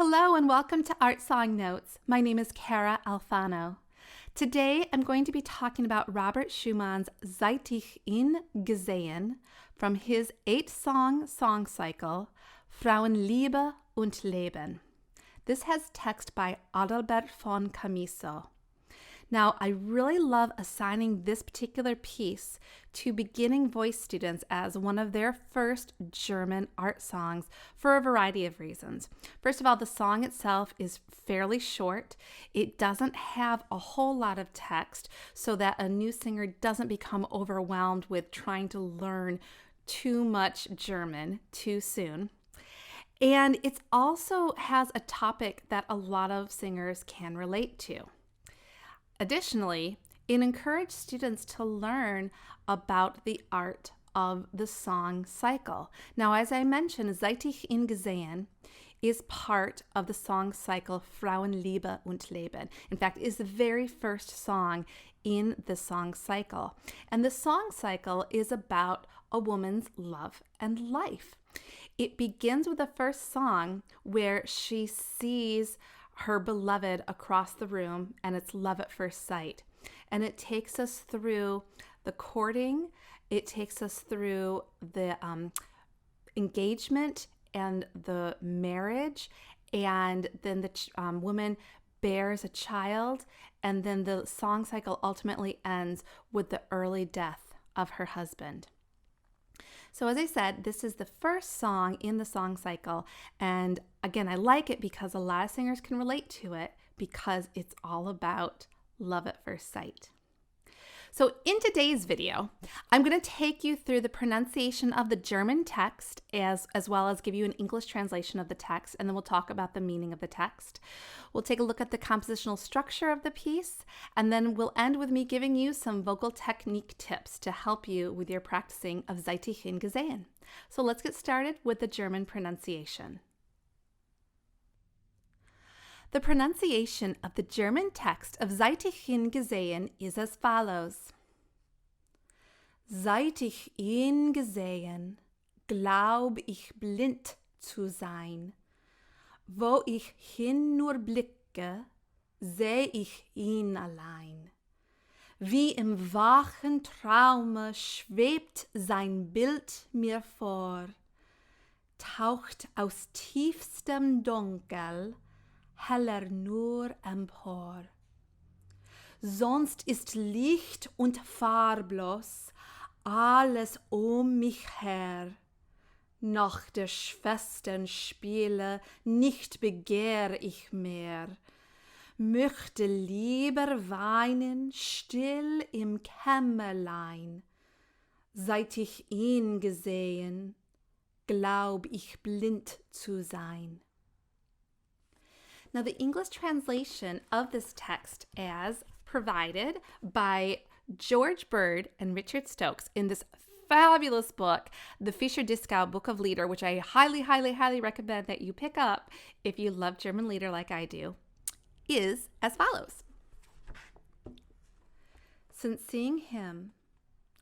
Hello and welcome to Art Song Notes. My name is Cara Alfano. Today I'm going to be talking about Robert Schumann's Seit, ihn gesehen from his 8-song song cycle, Frauenliebe und leben. This has text by Adalbert von Camiso. Now, I really love assigning this particular piece to beginning voice students as one of their first German art songs for a variety of reasons. First of all, the song itself is fairly short. It doesn't have a whole lot of text so that a new singer doesn't become overwhelmed with trying to learn too much German too soon. And it also has a topic that a lot of singers can relate to. Additionally, it encouraged students to learn about the art of the song cycle. Now, as I mentioned, Seit, ihn gesehen is part of the song cycle Frauenliebe und leben. In fact, it is the very first song in the song cycle. And the song cycle is about a woman's love and life. It begins with the first song where she sees her beloved across the room, and it's love at first sight. And it takes us through the courting, it takes us through the engagement and the marriage, and then the woman bears a child, and then the song cycle ultimately ends with the early death of her husband. So as I said, this is the first song in the song cycle, and again, I like it because a lot of singers can relate to it because it's all about love at first sight. So in today's video, I'm going to take you through the pronunciation of the German text as well as give you an English translation of the text, and then we'll talk about the meaning of the text. We'll take a look at the compositional structure of the piece, and then we'll end with me giving you some vocal technique tips to help you with your practicing of Seit, ihn gesehen. So let's get started with the German pronunciation. The pronunciation of the German text of Seit, ihn gesehen is as follows. Seit ich ihn gesehen, glaub ich blind zu sein. Wo ich hin nur blicke, seh ich ihn allein. Wie im wachen Traume schwebt sein Bild mir vor, taucht aus tiefstem Dunkel heller nur empor. Sonst ist Licht und farblos alles mich her. Nach der Schwestern Spiele nicht begehr ich mehr. Möchte lieber weinen still im Kämmerlein. Seit ich ihn gesehen, glaub ich blind zu sein. Now, the English translation of this text as provided by George Bird and Richard Stokes in this fabulous book, the Fischer-Dieskau Book of Lieder, which I highly, highly, highly recommend that you pick up if you love German lieder like I do, is as follows. Since seeing him,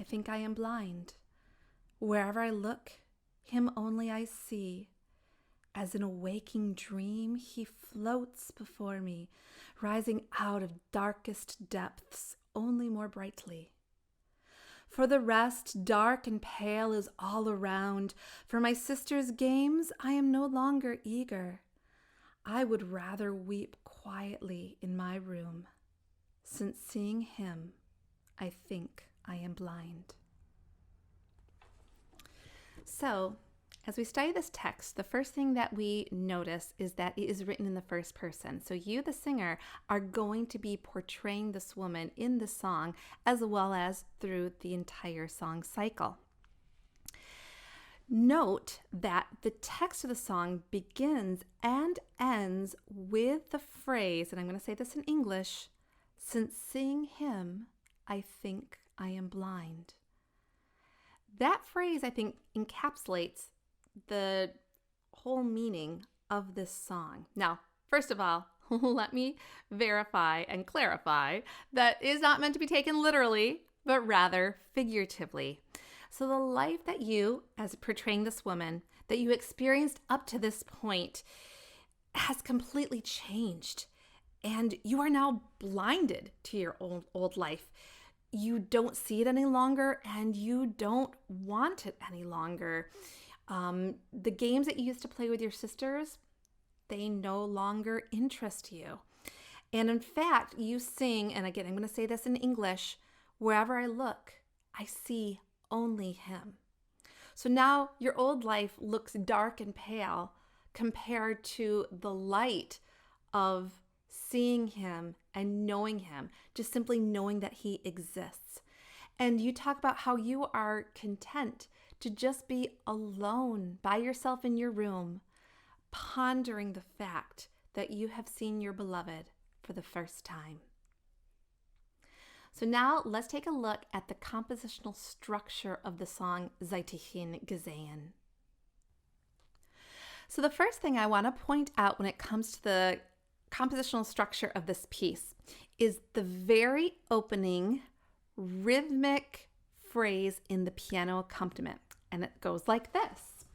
I think I am blind. Wherever I look, him only I see. As in a waking dream, he floats before me, rising out of darkest depths, only more brightly. For the rest, dark and pale is all around. For my sister's games, I am no longer eager. I would rather weep quietly in my room. Since seeing him, I think I am blind. So, as we study this text, the first thing that we notice is that it is written in the first person. So you, the singer, are going to be portraying this woman in the song as well as through the entire song cycle. Note that the text of the song begins and ends with the phrase, and I'm going to say this in English, since seeing him, I think I am blind. That phrase, I think, encapsulates the whole meaning of this song. Now, first of all, let me verify and clarify that it is not meant to be taken literally, but rather figuratively. So the life that you, as portraying this woman, that you experienced up to this point has completely changed. And you are now blinded to your old life. You don't see it any longer, and you don't want it any longer. The games that you used to play with your sisters, they no longer interest you. And in fact, you sing, and again, I'm going to say this in English, wherever I look, I see only him. So now your old life looks dark and pale compared to the light of seeing him and knowing him, just simply knowing that he exists. And you talk about how you are content to just be alone by yourself in your room, pondering the fact that you have seen your beloved for the first time. So now let's take a look at the compositional structure of the song Seit, ihn gesehen. So the first thing I want to point out when it comes to the compositional structure of this piece is the very opening rhythmic phrase in the piano accompaniment. And it goes like this.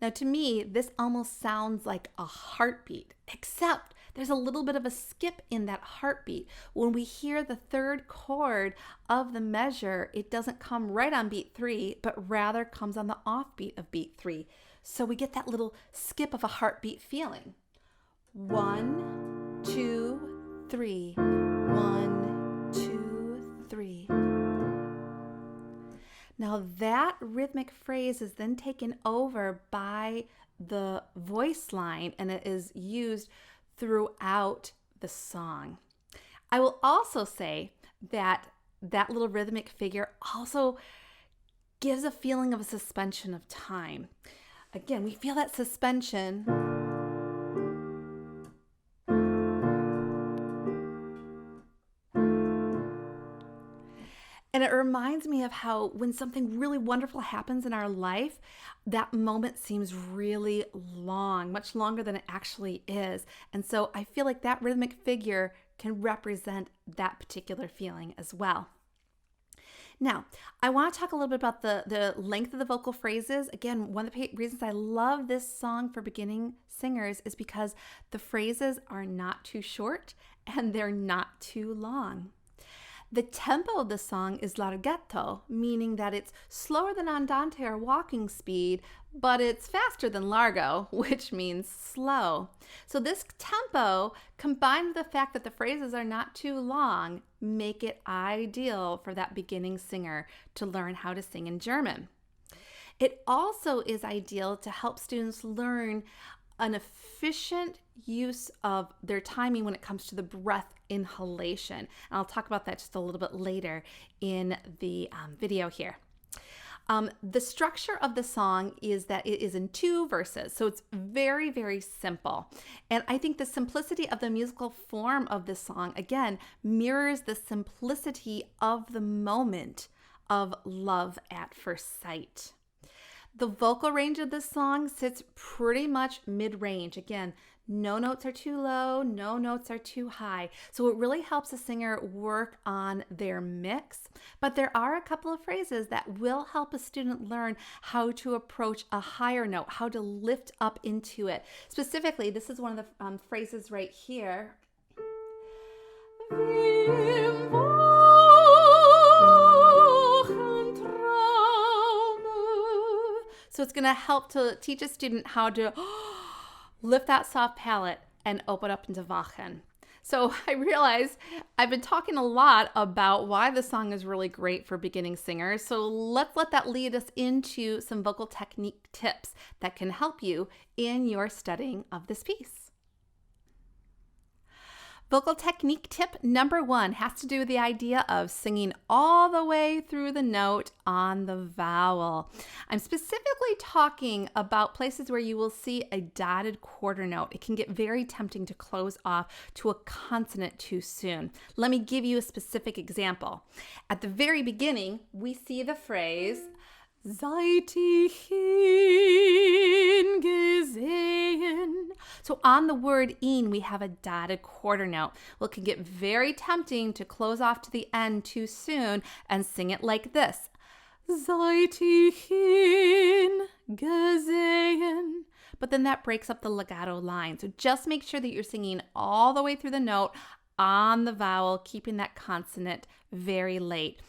Now, to me, this almost sounds like a heartbeat, except there's a little bit of a skip in that heartbeat. When we hear the third chord of the measure, it doesn't come right on beat 3, but rather comes on the offbeat of beat 3. So we get that little skip of a heartbeat feeling. 1, 2, 3. 1, 2, 3. Now that rhythmic phrase is then taken over by the voice line, and it is used throughout the song. I will also say that that little rhythmic figure also gives a feeling of a suspension of time. Again, we feel that suspension. And it reminds me of how when something really wonderful happens in our life, that moment seems really long, much longer than it actually is. And so I feel like that rhythmic figure can represent that particular feeling as well. Now, I want to talk a little bit about the length of the vocal phrases. Again, one of the reasons I love this song for beginning singers is because the phrases are not too short and they're not too long. The tempo of the song is larghetto, meaning that it's slower than andante or walking speed, but it's faster than largo, which means slow. So this tempo, combined with the fact that the phrases are not too long, make it ideal for that beginning singer to learn how to sing in German. It also is ideal to help students learn an efficient use of their timing when it comes to the breath inhalation. And I'll talk about that just a little bit later in the video here. The structure of the song is that it is in 2 verses, so it's very, very simple. And I think the simplicity of the musical form of this song, again, mirrors the simplicity of the moment of love at first sight. The vocal range of this song sits pretty much mid-range. Again, no notes are too low, no notes are too high. So it really helps a singer work on their mix. But there are a couple of phrases that will help a student learn how to approach a higher note, how to lift up into it. Specifically, this is one of the phrases right here. So it's going to help to teach a student how to lift that soft palate and open up into Wachen. So I realize I've been talking a lot about why the song is really great for beginning singers. So let's let that lead us into some vocal technique tips that can help you in your studying of this piece. Vocal technique tip number 1 has to do with the idea of singing all the way through the note on the vowel. I'm specifically talking about places where you will see a dotted quarter note. It can get very tempting to close off to a consonant too soon. Let me give you a specific example. At the very beginning, we see the phrase Seit ihn gesehen. So on the word ihn, we have a dotted quarter note. Well, it can get very tempting to close off to the end too soon and sing it like this. Seit ich ihn gesehen. But then that breaks up the legato line. So just make sure that you're singing all the way through the note on the vowel, keeping that consonant very late.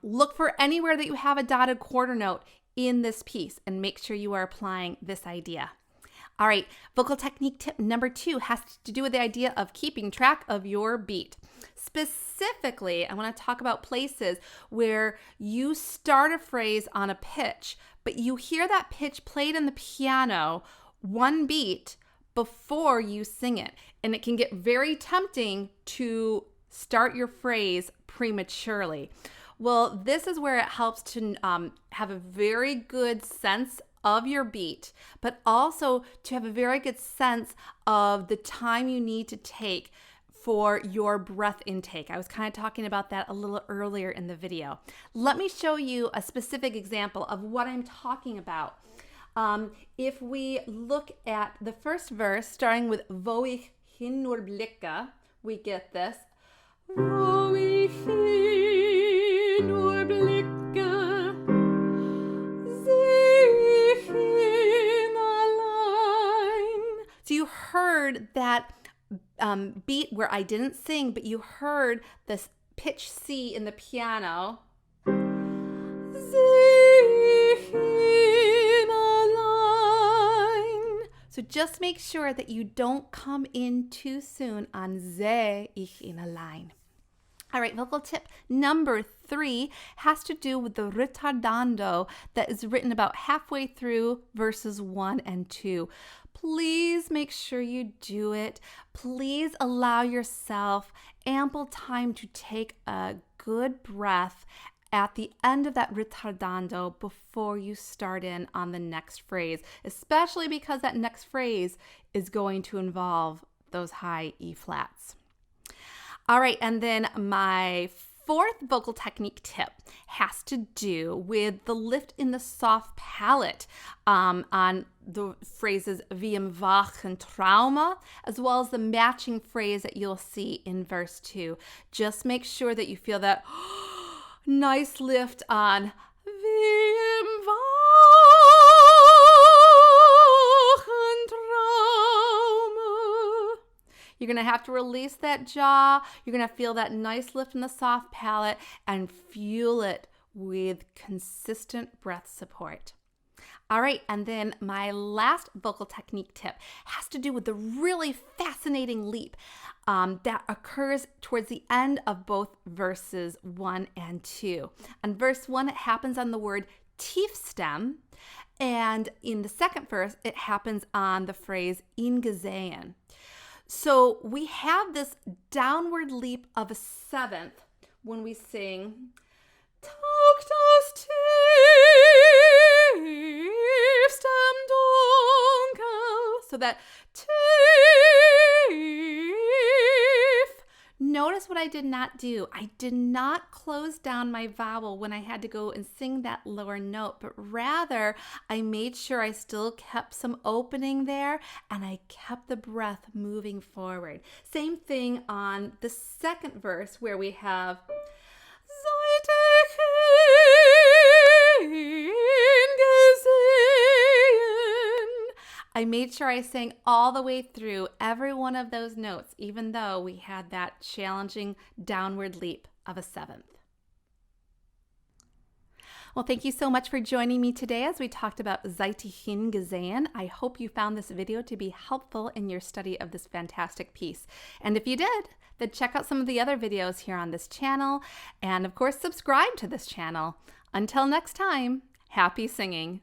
Look for anywhere that you have a dotted quarter note in this piece and make sure you are applying this idea. All right, vocal technique tip number 2 has to do with the idea of keeping track of your beat. Specifically, I want to talk about places where you start a phrase on a pitch, but you hear that pitch played in the piano one beat before you sing it. And it can get very tempting to start your phrase prematurely. Well, this is where it helps to have a very good sense of your beat, but also to have a very good sense of the time you need to take for your breath intake. I was kind of talking about that a little earlier in the video. Let me show you a specific example of what I'm talking about. If we look at the first verse, starting with Wo ich hin nur blicke, we get this. Wo ich hin nur blicke, seh ich ihn allein. So you heard that beat where I didn't sing, but you heard this pitch C in the piano. So just make sure that you don't come in too soon on seh ich ihn allein. All right, vocal tip number 3 has to do with the ritardando that is written about halfway through verses 1 and 2. Please make sure you do it. Please allow yourself ample time to take a good breath at the end of that ritardando before you start in on the next phrase, especially because that next phrase is going to involve those high E flats. All right, and then my 4th vocal technique tip has to do with the lift in the soft palate on the phrases wie im wachen Trauma, as well as the matching phrase that you'll see in verse 2. Just make sure that you feel that nice lift on wie im wachen Trauma. You're going to have to release that jaw. You're going to feel that nice lift in the soft palate and fuel it with consistent breath support. All right, and then my last vocal technique tip has to do with the really fascinating leap that occurs towards the end of both verses 1 and 2. On verse 1, it happens on the word tief stem, and in the second verse, it happens on the phrase ihn gesehen. So we have this downward leap of a 7th when we sing Taucht aus tiefstem Dunkel. So that tief. Notice what I did not do. I did not close down my vowel when I had to go and sing that lower note, but rather I made sure I still kept some opening there and I kept the breath moving forward. Same thing on the second verse where we have Seit ich ihn gesehen. I made sure I sang all the way through every one of those notes, even though we had that challenging downward leap of a 7th. Well, thank you so much for joining me today as we talked about Seit ich ihn gesehen. I hope you found this video to be helpful in your study of this fantastic piece. And if you did, then check out some of the other videos here on this channel. And of course, subscribe to this channel. Until next time, happy singing.